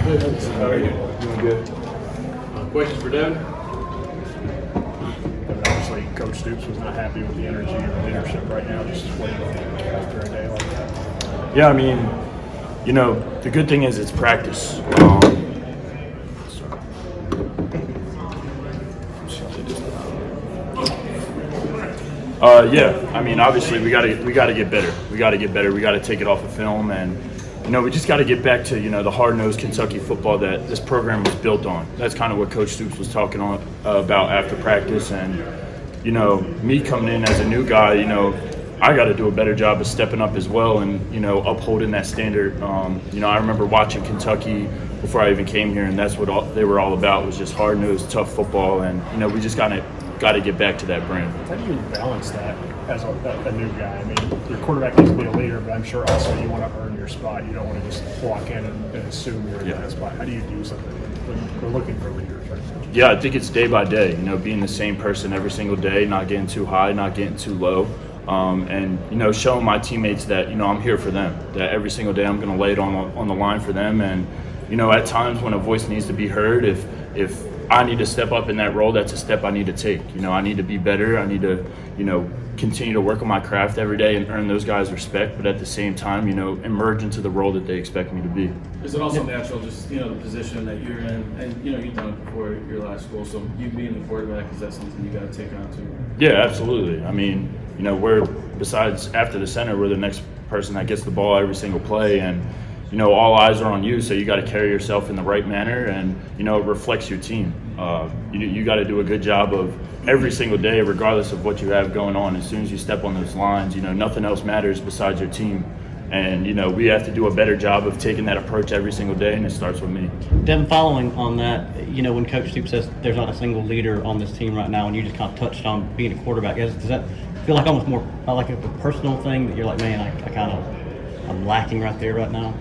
How are you? Doing good. Questions for Devin? Obviously, Coach Stoops was not happy with the energy or leadership right now. Just what do you think after a day like that? Yeah, I mean, the good thing is it's practice. Yeah, I mean, obviously we gotta get better. We gotta get better. We gotta take it off of film, and we just gotta get back to the hard-nosed Kentucky football that this program was built on. That's kind of what Coach Stoops was talking about after practice, and me coming in as a new guy, I got to do a better job of stepping up as well and upholding that standard. I remember watching Kentucky before I even came here, and that's what they were all about, was just hard-nosed, tough football, and we just got to get back to that brand. How do you balance that as a new guy? I mean, your quarterback needs to be a leader, but I'm sure also you want to earn your spot. You don't want to just walk in and assume you're in that spot. How do you do something when we're looking for leaders right now? Yeah, I think it's day by day, being the same person every single day, not getting too high, not getting too low. And showing my teammates that I'm here for them, that every single day I'm going to lay it on the line for them. And at times when a voice needs to be heard, if I need to step up in that role, that's a step I need to take. I need to be better. I need to continue to work on my craft every day and earn those guys respect, but at the same time emerge into the role that they expect me to be. Is it also natural, just the position that you're in, and you've done it before your last school, so you being the quarterback, is that something you got to take on too? Yeah, absolutely. I mean, we're, besides after the center, we're the next person that gets the ball every single play, and all eyes are on you, so you got to carry yourself in the right manner, and it reflects your team. You got to do a good job of every single day, regardless of what you have going on. As soon as you step on those lines, nothing else matters besides your team. And we have to do a better job of taking that approach every single day, and it starts with me. Devin, following on that, when Coach Stoops says there's not a single leader on this team right now, and you just kind of touched on being a quarterback, does that feel like almost more like a personal thing that you're like, man, I'm lacking right there right now?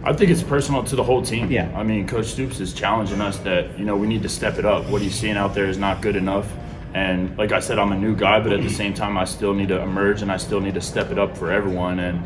I think it's personal to the whole team. Yeah. I mean, Coach Stoops is challenging us that, we need to step it up. What he's seeing out there is not good enough. And like I said, I'm a new guy, but at the same time, I still need to emerge and I still need to step it up for everyone. And,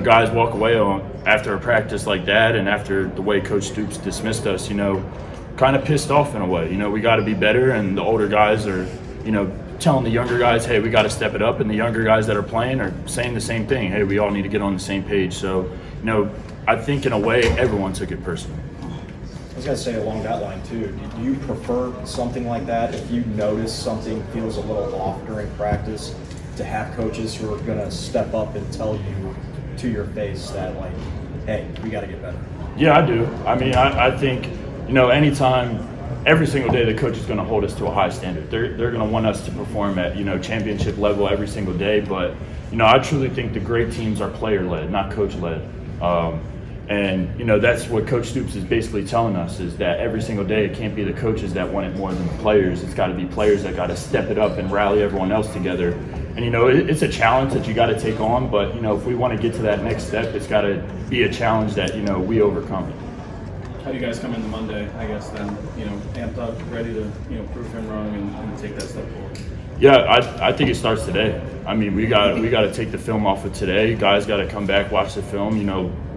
guys walk away after a practice like that and after the way Coach Stoops dismissed us, kind of pissed off in a way. We got to be better, and the older guys are, telling the younger guys, hey, we got to step it up. And the younger guys that are playing are saying the same thing. Hey, we all need to get on the same page. So, I think in a way, everyone took it personally. I was going to say along that line too, do you prefer something like that if you notice something feels a little off during practice, to have coaches who are going to step up and tell you to your face that, like, hey, we got to get better? Yeah, I do. I mean, I think, anytime, every single day, the coach is going to hold us to a high standard. They're going to want us to perform at, championship level every single day. But, I truly think the great teams are player-led, not coach-led. And, that's what Coach Stoops is basically telling us, is that every single day it can't be the coaches that want it more than the players. It's got to be players that got to step it up and rally everyone else together. And, it's a challenge that you got to take on. But, if we want to get to that next step, it's got to be a challenge that, we overcome. How do you guys come into Monday, I guess, then, amped up, ready to, prove him wrong and take that step forward? Yeah, I think it starts today. I mean, we got to take the film off of today. Guys got to come back, watch the film,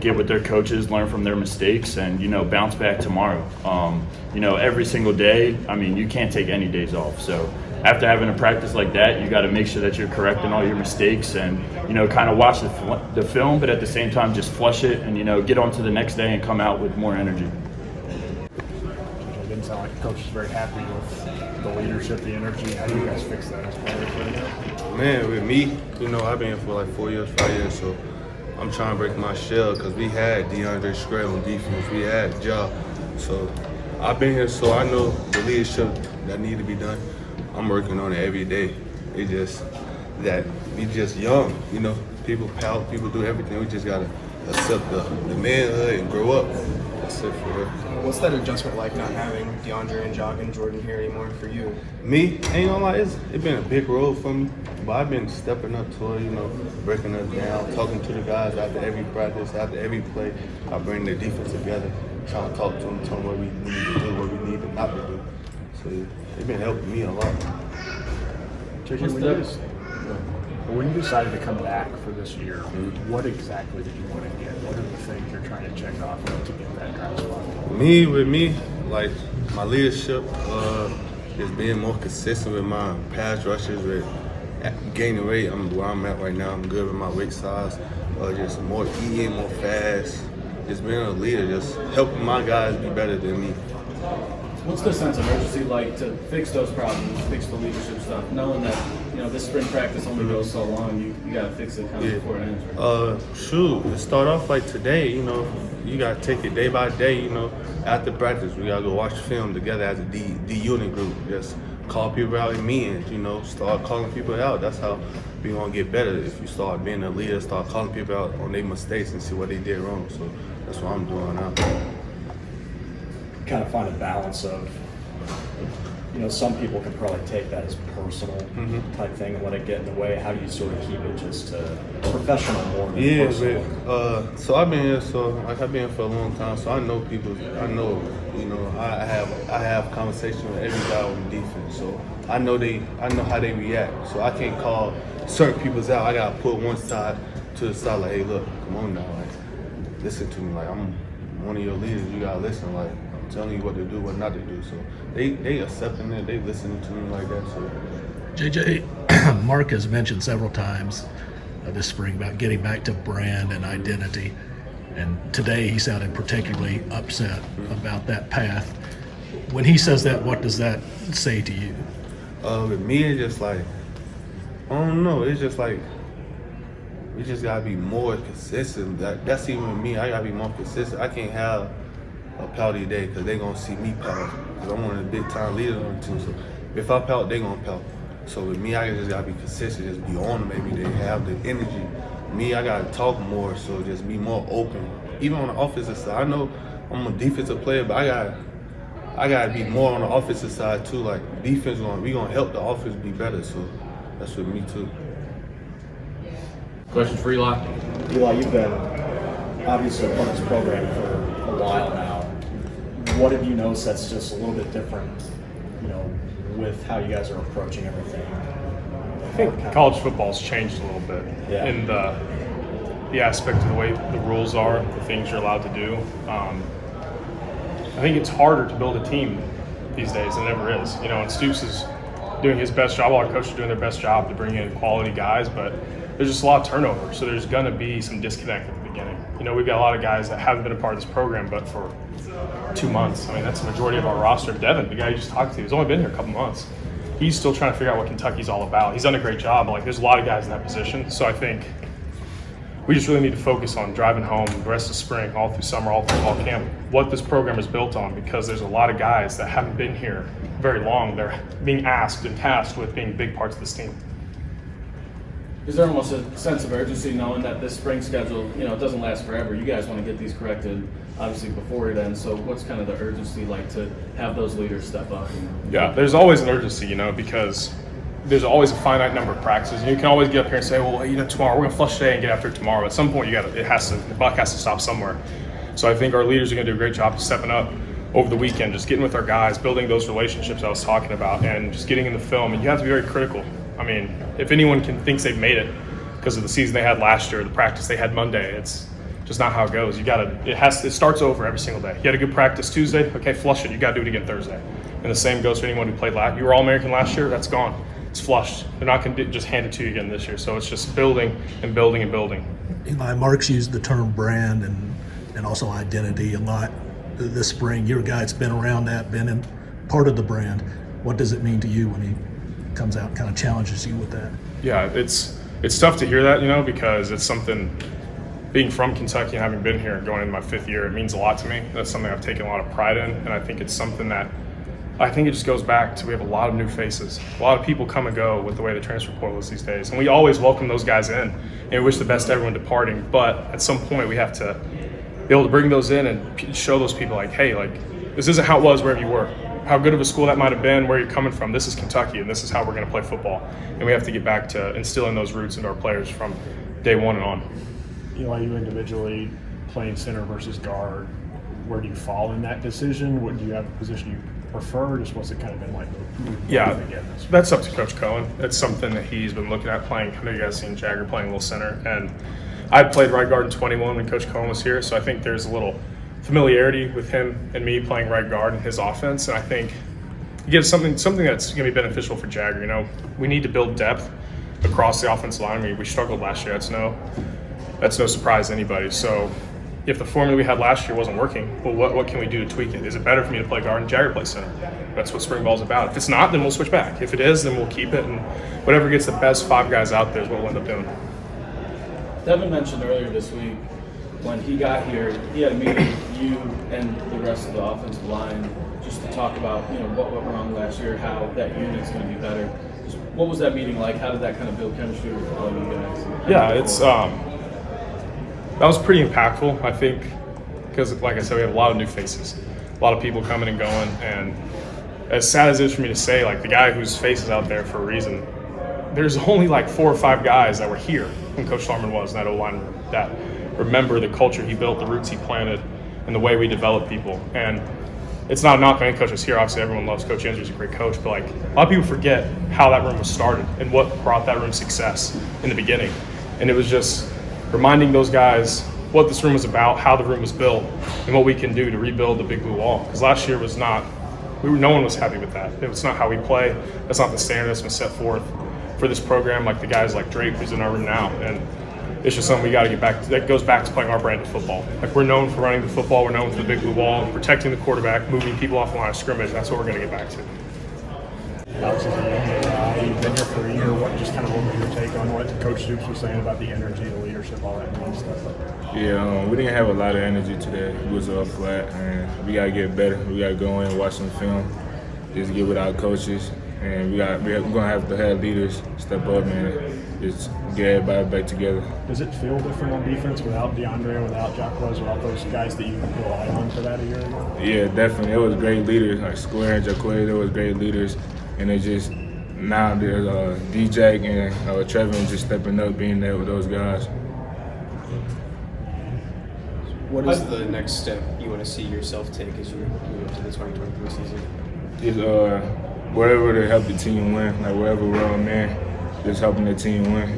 get with their coaches, learn from their mistakes, and, bounce back tomorrow. Every single day, I mean, you can't take any days off. So after having a practice like that, you got to make sure that you're correcting all your mistakes and, kind of watch the film, but at the same time, just flush it and, get on to the next day and come out with more energy. It didn't sound like the coach is very happy with the leadership, the energy. How do you guys fix that as players right now? Man, with me, I've been here for like 4 years, 5 years, so I'm trying to break my shell because we had DeAndre Scray on defense, we had Ja. So I've been here, so I know the leadership that need to be done. I'm working on it every day. It's just that we just young, people pout, people do everything. We just gotta accept the manhood and grow up. That's it for real. What's that adjustment like, not having DeAndre and Jock and Jordan here anymore for you? Me, ain't gonna lie, it's been a big role for me, but I've been stepping up to it, breaking us down, talking to the guys after every practice, after every play. I bring the defense together, trying to talk to them, tell them what we need to do, what we need to not to do. So it's been helping me a lot. But when you decided to come back for this year, what exactly did you want to get? What are the things you're trying to check off to get that draft spot? With me, like my leadership is being more consistent with my pass rushes, with gaining weight. I'm where I'm at right now. I'm good with my weight size. Just more eating, more fast. Just being a leader, just helping my guys be better than me. What's the sense of urgency like to fix those problems, fix the leadership stuff, knowing that this spring practice only goes so long, you got to fix it kind of before it ends, right? Shoot, to start off like today, you got to take it day by day. After practice, we got to go watch film together as a D unit group. Just call people out in meetings, start calling people out. That's how we gonna get better. If you start being a leader, start calling people out on their mistakes and see what they did wrong. So that's what I'm doing now. Kind of find a balance of, some people can probably take that as personal type thing and let it get in the way. How do you sort of keep it just professional more than personal? So I've been here. I've been here for a long time. So I know people. I have conversations with every guy on defense. So I know how they react. So I can't call certain people's out. I gotta put one side to the side. Like, hey, look, come on now. Like, listen to me. Like, I'm one of your leaders. You gotta listen. Like, I'm telling you what to do, what not to do. So they accepting it. They listening to me like that. So JJ, Mark has mentioned several times this spring about getting back to brand and identity. And today he sounded particularly upset about that path. When he says that, what does that say to you? With me, it's just like, I don't know. It's just like, we just gotta be more consistent. That's even with me. I gotta be more consistent. I can't have a pouty day because they gonna see me pout. Because I'm one of the big time leaders on the team. So if I pout, they gonna pout. So with me, I just gotta be consistent. Just be on them. Maybe they have the energy. Me, I gotta talk more. So just be more open. Even on the offensive side, I know I'm a defensive player, but I gotta be more on the offensive side too. Like defense, we gonna help the offense be better. So that's with me too. Question for Eli. Eli, you've been obviously a part of this program for a while now. What have you noticed that's just a little bit different, with how you guys are approaching everything? I think college football's changed a little bit in the aspect of the way the rules are, the things you're allowed to do. I think it's harder to build a team these days than it ever is. And Stoops is doing his best job. All our coaches are doing their best job to bring in quality guys, but there's just a lot of turnover. So there's going to be some disconnect at the beginning. We've got a lot of guys that haven't been a part of this program, but for 2 months. I mean, that's the majority of our roster. Devin, the guy you just talked to, he's only been here a couple months. He's still trying to figure out what Kentucky's all about. He's done a great job. There's a lot of guys in that position. So I think we just really need to focus on driving home the rest of spring, all through summer, all through fall camp, what this program is built on, because there's a lot of guys that haven't been here very long. They're being asked and tasked with being big parts of this team. Is there almost a sense of urgency knowing that this spring schedule, it doesn't last forever? You guys want to get these corrected, obviously, before it ends. So what's kind of the urgency like to have those leaders step up? Yeah, there's always an urgency, because there's always a finite number of practices. And you can always get up here and say, well, tomorrow, we're going to flush today and get after it tomorrow. At some point, the buck has to stop somewhere. So I think our leaders are going to do a great job of stepping up over the weekend, just getting with our guys, building those relationships I was talking about, and just getting in the film. And you have to be very critical. I mean, if anyone thinks they've made it because of the season they had last year, the practice they had Monday, it's just not how it goes. It starts over every single day. You had a good practice Tuesday, okay, flush it. You got to do it again Thursday. And the same goes for anyone who played last. You were All-American last year, that's gone. It's flushed. They're not going to just hand it to you again this year. So it's just building and building and building. Eli, Mark's used the term brand and also identity a lot this spring. You're a guy that's been around that, been in part of the brand. What does it mean to you when he comes out and kind of challenges you with that? Yeah, it's tough to hear that, because it's something, being from Kentucky and having been here going into my 5th year, it means a lot to me. That's something I've taken a lot of pride in, and I think it's something that it just goes back to, we have a lot of new faces. A lot of people come and go with the way the transfer portal is these days, and we always welcome those guys in, and we wish the best to everyone departing, but at some point we have to be able to bring those in and show those people hey, this isn't how it was wherever you were. How good of a school that might have been, where you're coming from. This is Kentucky, and this is how we're going to play football. And we have to get back to instilling those roots into our players from day one and on. Eli, you individually playing center versus guard, where do you fall in that decision? What do you have a position you prefer? Just what's it kind of been like? Yeah, Again, that's up to Coach Cohen. It's something that he's been looking at playing. I know you guys seen Jagger playing a little center, and I played right guard in 21 when Coach Cohen was here, so I think there's a little familiarity with him and me playing right guard in his offense, and I think he gives something that's going to be beneficial for Jagger. You know, we need to build depth across the offensive line. I mean, we struggled last year. That's no surprise to anybody. So if the formula we had last year wasn't working, well, what can we do to tweak it? Is it better for me to play guard and Jagger play center? That's what spring ball's about. If it's not, then we'll switch back. If it is, then we'll keep it, and whatever gets the best 5 guys out there is what we'll end up doing. Devin mentioned earlier this week when he got here, he had a meeting with you and the rest of the offensive line just to talk about, you know, what went wrong last year, how that unit's going to be better. Just what was that meeting like? How did that kind of build chemistry with all you guys? Yeah, it's that was pretty impactful, I think, because like I said, we have a lot of new faces, a lot of people coming and going, and as sad as it is for me to say, like the guy whose face is out there for a reason, there's only like 4 or 5 guys that were here when Coach Larman was in that O-line room that remember the culture he built, the roots he planted, and the way we develop people. And it's not a knock on any coaches here. Obviously, everyone loves Coach Andrews, he's a great coach, but like a lot of people forget how that room was started and what brought that room success in the beginning. And it was just reminding those guys what this room was about, how the room was built, and what we can do to rebuild the Big Blue Wall. Because last year was not, no one was happy with that. It's not how we play. That's not the standard that's been set forth for this program, like the guys like Drake who's in our room now. And it's just something we got to get back to. That goes back to playing our brand of football. Like we're known for running the football, we're known for the Big Blue Wall, protecting the quarterback, moving people off the line of scrimmage. That's what we're going to get back to. Alex is a young guy. You've been here for a year. What was your take on what Coach Stoops was saying about the energy, the leadership, all that kind of stuff? Yeah, we didn't have a lot of energy today. It was flat, and we gotta get better. We gotta go in, watch some film, just get with our coaches, and we're gonna have to have leaders step up and just get everybody back together. Does it feel different on defense without DeAndre, without Jacques, without those guys that you relied on for that a year ago? Yeah, definitely. It was great leaders like Square and Jaquez. They was great leaders, and it just now there's DJ and Trevin just stepping up, being there with those guys. What is the next step you want to see yourself take as you move into the 2023 season? Just whatever to help the team win, like wherever we're on there, just helping the team win.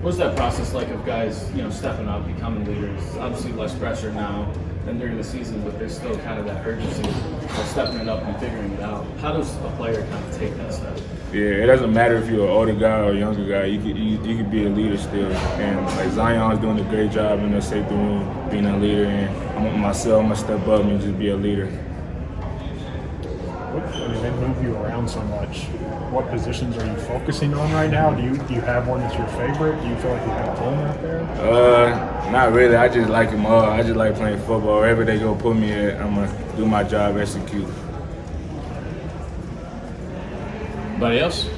What's that process like of guys, you know, stepping up, becoming leaders? Obviously less pressure now than during the season, but there's still kind of that urgency of stepping it up and figuring it out. How does a player kind of take that step? Yeah, it doesn't matter if you're an older guy or a younger guy. You could be a leader still. And like Zion's doing a great job in the safety room, being a leader. And I'm gonna step up and just be a leader. They move you around so much. What positions are you focusing on right now? Do you have one that's your favorite? Do you feel like you have a home out there? Not really. I just like them all. I just like playing football. Wherever they go put me at, I'm gonna do my job, execute. Anybody else?